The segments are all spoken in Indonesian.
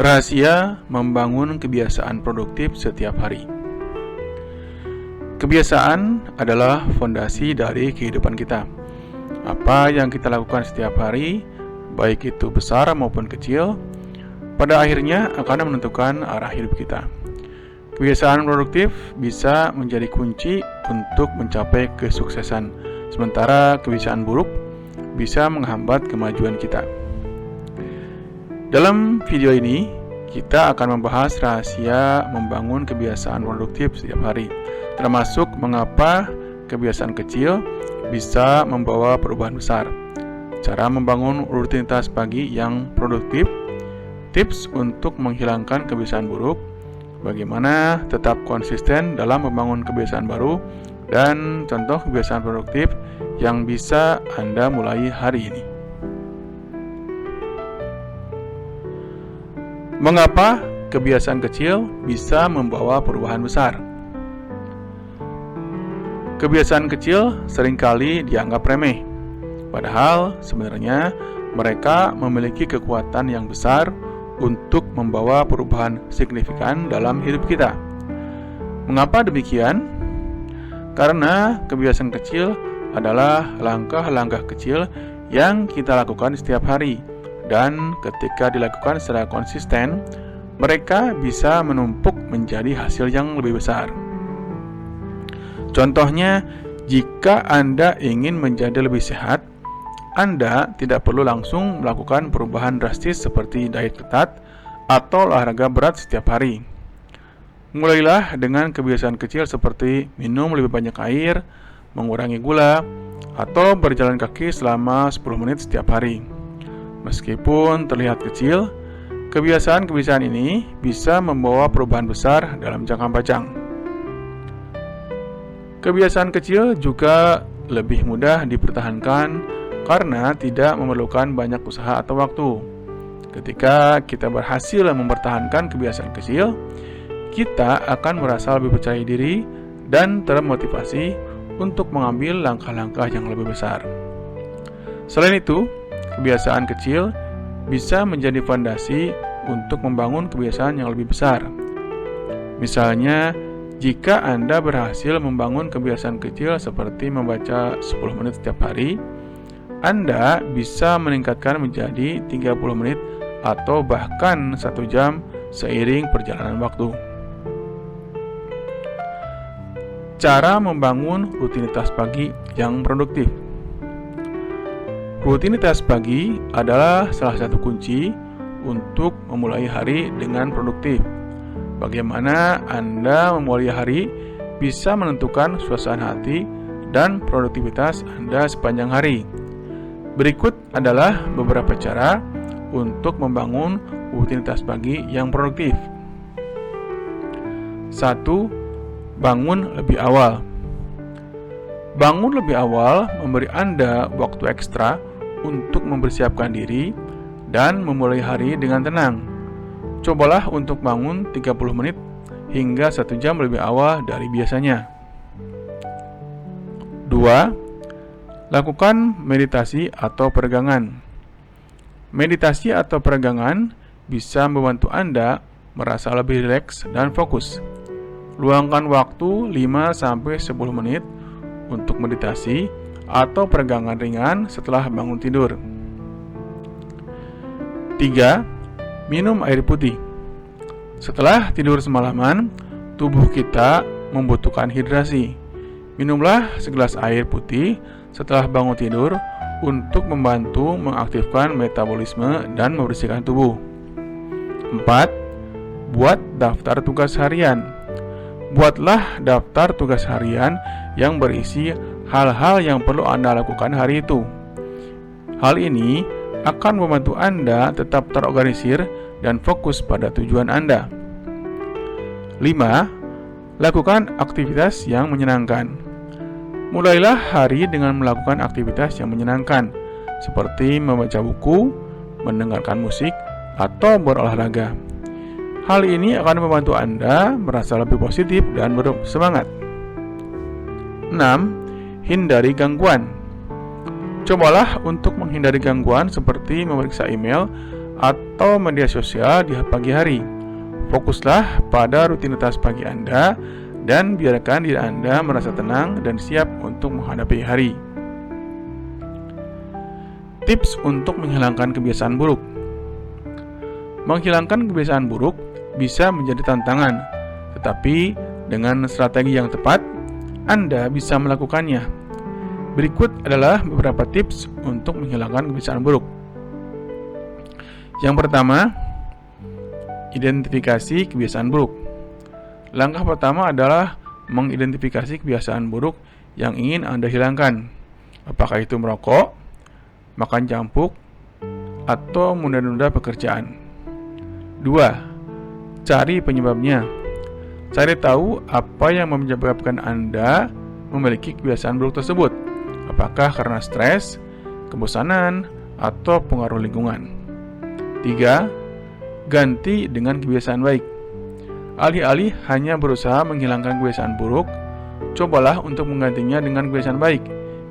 Rahasia membangun kebiasaan produktif setiap hari. Kebiasaan adalah fondasi dari kehidupan kita. Apa yang kita lakukan setiap hari, baik itu besar maupun kecil, pada akhirnya akan menentukan arah hidup kita. Kebiasaan produktif bisa menjadi kunci untuk mencapai kesuksesan, sementara kebiasaan buruk bisa menghambat kemajuan kita. Dalam video ini, kita akan membahas rahasia membangun kebiasaan produktif setiap hari, termasuk mengapa kebiasaan kecil bisa membawa perubahan besar, cara membangun rutinitas pagi yang produktif, tips untuk menghilangkan kebiasaan buruk, bagaimana tetap konsisten dalam membangun kebiasaan baru, dan contoh kebiasaan produktif yang bisa Anda mulai hari ini. Mengapa kebiasaan kecil bisa membawa perubahan besar? Kebiasaan kecil seringkali dianggap remeh, padahal sebenarnya mereka memiliki kekuatan yang besar untuk membawa perubahan signifikan dalam hidup kita. Mengapa demikian? Karena kebiasaan kecil adalah langkah-langkah kecil yang kita lakukan setiap hari, dan ketika dilakukan secara konsisten, mereka bisa menumpuk menjadi hasil yang lebih besar. Contohnya, jika Anda ingin menjadi lebih sehat, Anda tidak perlu langsung melakukan perubahan drastis seperti diet ketat atau olahraga berat setiap hari. Mulailah dengan kebiasaan kecil seperti minum lebih banyak air, mengurangi gula, atau berjalan kaki selama 10 menit setiap hari. Meskipun terlihat kecil, kebiasaan-kebiasaan ini bisa membawa perubahan besar dalam jangka panjang. Kebiasaan kecil juga lebih mudah dipertahankan karena tidak memerlukan banyak usaha atau waktu. Ketika kita berhasil mempertahankan kebiasaan kecil, kita akan merasa lebih percaya diri dan termotivasi untuk mengambil langkah-langkah yang lebih besar. Selain itu, kebiasaan kecil bisa menjadi fondasi untuk membangun kebiasaan yang lebih besar. Misalnya, jika Anda berhasil membangun kebiasaan kecil seperti membaca 10 menit setiap hari, Anda bisa meningkatkan menjadi 30 menit atau bahkan 1 jam seiring perjalanan waktu. Cara membangun rutinitas pagi yang produktif. Rutinitas pagi adalah salah satu kunci untuk memulai hari dengan produktif. Bagaimana Anda memulai hari bisa menentukan suasana hati dan produktivitas Anda sepanjang hari. Berikut adalah beberapa cara untuk membangun rutinitas pagi yang produktif. 1. Bangun lebih awal. Bangun lebih awal memberi Anda waktu ekstra untuk mempersiapkan diri dan memulai hari dengan tenang. Cobalah untuk bangun 30 menit hingga 1 jam lebih awal dari biasanya. 2. Lakukan meditasi atau peregangan. Meditasi atau peregangan bisa membantu Anda merasa lebih rileks dan fokus. Luangkan waktu 5-10 menit untuk meditasi atau peregangan ringan setelah bangun tidur. 3. Minum air putih. Setelah tidur semalaman, tubuh kita membutuhkan hidrasi. Minumlah segelas air putih setelah bangun tidur untuk membantu mengaktifkan metabolisme dan membersihkan tubuh. 4. Buat daftar tugas harian. Buatlah daftar tugas harian yang berisi hal-hal yang perlu Anda lakukan hari itu. Hal ini akan membantu Anda tetap terorganisir dan fokus pada tujuan Anda. 5. Lakukan aktivitas yang menyenangkan. Mulailah hari dengan melakukan aktivitas yang menyenangkan, seperti membaca buku, mendengarkan musik, atau berolahraga. Hal ini akan membantu Anda merasa lebih positif dan bersemangat. 6. Hindari gangguan. Cobalah untuk menghindari gangguan seperti memeriksa email atau media sosial di pagi hari. Fokuslah pada rutinitas pagi Anda dan biarkan diri Anda merasa tenang dan siap untuk menghadapi hari. Tips untuk menghilangkan kebiasaan buruk. Menghilangkan kebiasaan buruk bisa menjadi tantangan, tetapi dengan strategi yang tepat, Anda bisa melakukannya. Berikut adalah beberapa tips untuk menghilangkan kebiasaan buruk. Yang pertama, identifikasi kebiasaan buruk. Langkah pertama adalah mengidentifikasi kebiasaan buruk yang ingin Anda hilangkan. Apakah itu merokok, makan junk food, atau menunda-nunda pekerjaan. 2. Cari penyebabnya. Cari tahu apa yang menyebabkan Anda memiliki kebiasaan buruk tersebut. Apakah karena stres, kebosanan, atau pengaruh lingkungan. 3. Ganti dengan kebiasaan baik. Alih-alih hanya berusaha menghilangkan kebiasaan buruk, cobalah untuk menggantinya dengan kebiasaan baik.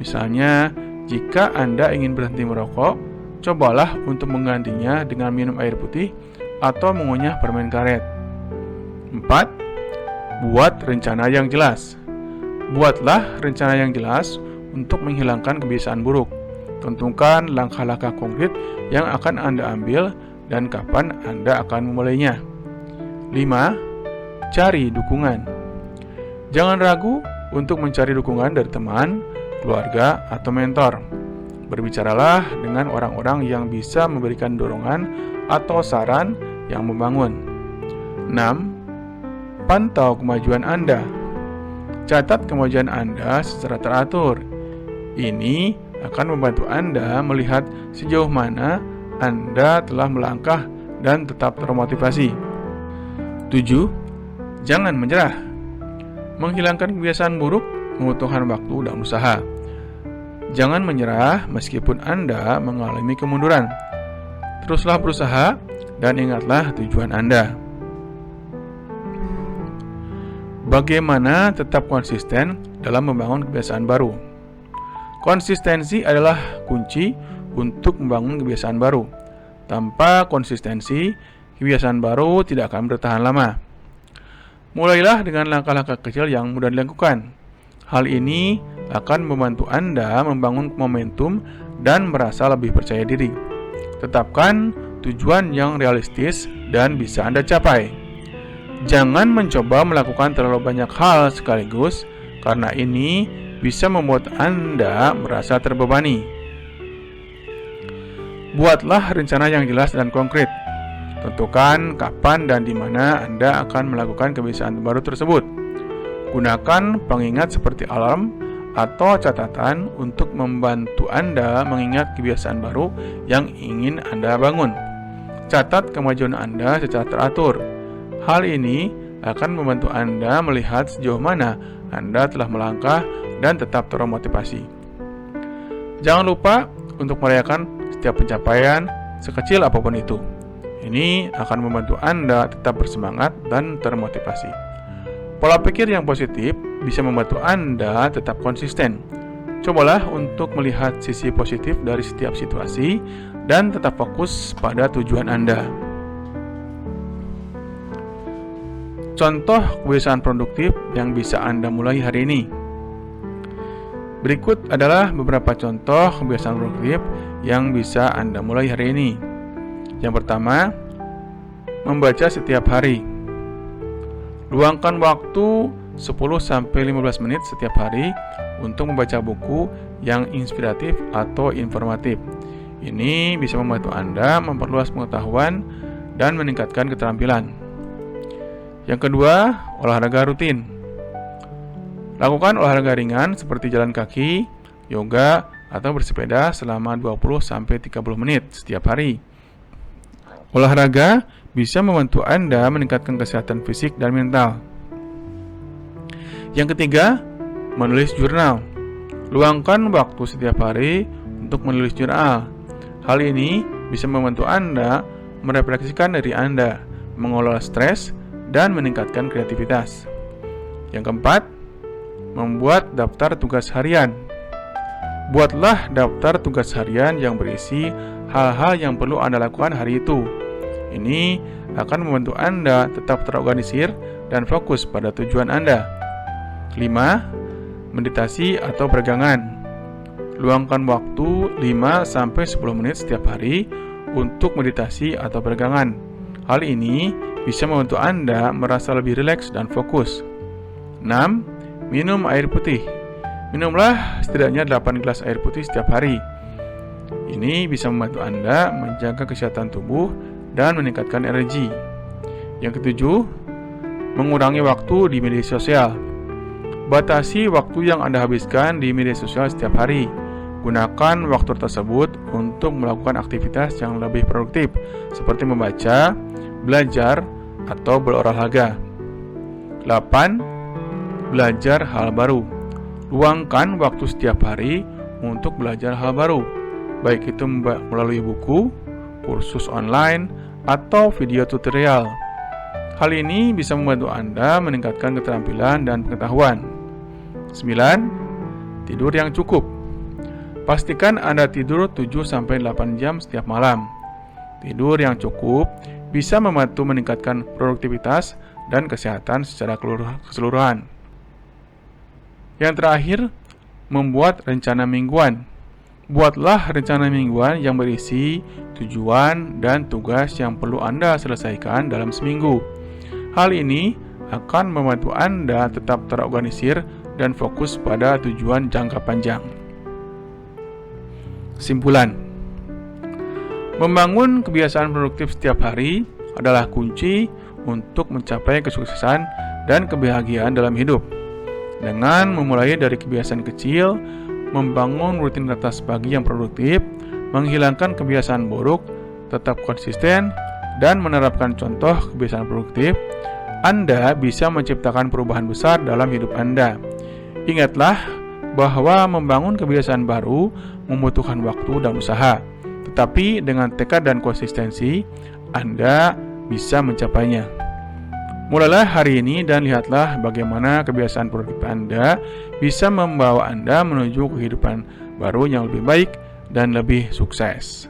Misalnya, jika Anda ingin berhenti merokok, cobalah untuk menggantinya dengan minum air putih atau mengunyah permen karet. 4. Buat rencana yang jelas. Buatlah rencana yang jelas untuk menghilangkan kebiasaan buruk. Tentukan langkah-langkah konkret yang akan Anda ambil dan kapan Anda akan memulainya. 5. Cari dukungan. Jangan ragu untuk mencari dukungan dari teman, keluarga, atau mentor. Berbicaralah dengan orang-orang yang bisa memberikan dorongan atau saran yang membangun. 6. Pantau kemajuan Anda. Catat kemajuan Anda secara teratur. Ini akan membantu Anda melihat sejauh mana Anda telah melangkah dan tetap termotivasi. 7. Jangan menyerah. Menghilangkan kebiasaan buruk membutuhkan waktu dan usaha. Jangan menyerah meskipun Anda mengalami kemunduran. Teruslah berusaha dan ingatlah tujuan Anda. Bagaimana tetap konsisten dalam membangun kebiasaan baru? Konsistensi adalah kunci untuk membangun kebiasaan baru. Tanpa konsistensi, kebiasaan baru tidak akan bertahan lama. Mulailah dengan langkah-langkah kecil yang mudah dilakukan. Hal ini akan membantu Anda membangun momentum dan merasa lebih percaya diri. Tetapkan tujuan yang realistis dan bisa Anda capai. Jangan mencoba melakukan terlalu banyak hal sekaligus, karena ini bisa membuat Anda merasa terbebani. Buatlah rencana yang jelas dan konkret. Tentukan kapan dan di mana Anda akan melakukan kebiasaan baru tersebut. Gunakan pengingat seperti alarm atau catatan untuk membantu Anda mengingat kebiasaan baru yang ingin Anda bangun. Catat kemajuan Anda secara teratur. Hal ini akan membantu Anda melihat sejauh mana Anda telah melangkah dan tetap termotivasi. Jangan lupa untuk merayakan setiap pencapaian, sekecil apapun itu. Ini akan membantu Anda tetap bersemangat dan termotivasi. Pola pikir yang positif bisa membantu Anda tetap konsisten. Cobalah untuk melihat sisi positif dari setiap situasi dan tetap fokus pada tujuan Anda. Contoh kebiasaan produktif yang bisa Anda mulai hari ini. Berikut adalah beberapa contoh kebiasaan produktif yang bisa Anda mulai hari ini. Yang pertama, membaca setiap hari. Luangkan waktu 10-15 menit setiap hari untuk membaca buku yang inspiratif atau informatif. Ini bisa membantu Anda memperluas pengetahuan dan meningkatkan keterampilan. Yang kedua, olahraga rutin. Lakukan olahraga ringan seperti jalan kaki, yoga, atau bersepeda selama 20-30 menit setiap hari. Olahraga bisa membantu Anda meningkatkan kesehatan fisik dan mental. Yang ketiga, menulis jurnal. Luangkan waktu setiap hari untuk menulis jurnal. Hal ini bisa membantu Anda merefleksikan diri Anda, mengelola stres, dan meningkatkan kreativitas. Yang keempat, membuat daftar tugas harian. Buatlah daftar tugas harian yang berisi hal-hal yang perlu Anda lakukan hari itu. Ini akan membantu Anda tetap terorganisir dan fokus pada tujuan Anda. 5. Meditasi atau peregangan. Luangkan waktu 5-10 menit setiap hari untuk meditasi atau peregangan. Hal ini bisa membantu Anda merasa lebih rileks dan fokus. 6. Minum air putih. Minumlah setidaknya 8 gelas air putih setiap hari. Ini bisa membantu Anda menjaga kesehatan tubuh dan meningkatkan energi. Yang ketujuh, mengurangi waktu di media sosial. Batasi waktu yang Anda habiskan di media sosial setiap hari. Gunakan waktu tersebut untuk melakukan aktivitas yang lebih produktif, seperti membaca, belajar, atau berolahraga. 8. Belajar hal baru. Luangkan waktu setiap hari untuk belajar hal baru, baik itu melalui buku, kursus online, atau video tutorial. Hal ini bisa membantu Anda meningkatkan keterampilan dan pengetahuan. 9. Tidur yang cukup. Pastikan Anda tidur 7-8 jam setiap malam. Tidur yang cukup bisa membantu meningkatkan produktivitas dan kesehatan secara keseluruhan. Yang terakhir, membuat rencana mingguan. Buatlah rencana mingguan yang berisi tujuan dan tugas yang perlu Anda selesaikan dalam seminggu. Hal ini akan membantu Anda tetap terorganisir dan fokus pada tujuan jangka panjang. Kesimpulan: membangun kebiasaan produktif setiap hari adalah kunci untuk mencapai kesuksesan dan kebahagiaan dalam hidup. Dengan memulai dari kebiasaan kecil, membangun rutinitas pagi yang produktif, menghilangkan kebiasaan buruk, tetap konsisten, dan menerapkan contoh kebiasaan produktif, Anda bisa menciptakan perubahan besar dalam hidup Anda. Ingatlah bahwa membangun kebiasaan baru membutuhkan waktu dan usaha, tetapi dengan tekad dan konsistensi, Anda bisa mencapainya. Mulailah hari ini dan lihatlah bagaimana kebiasaan produktif Anda bisa membawa Anda menuju kehidupan baru yang lebih baik dan lebih sukses.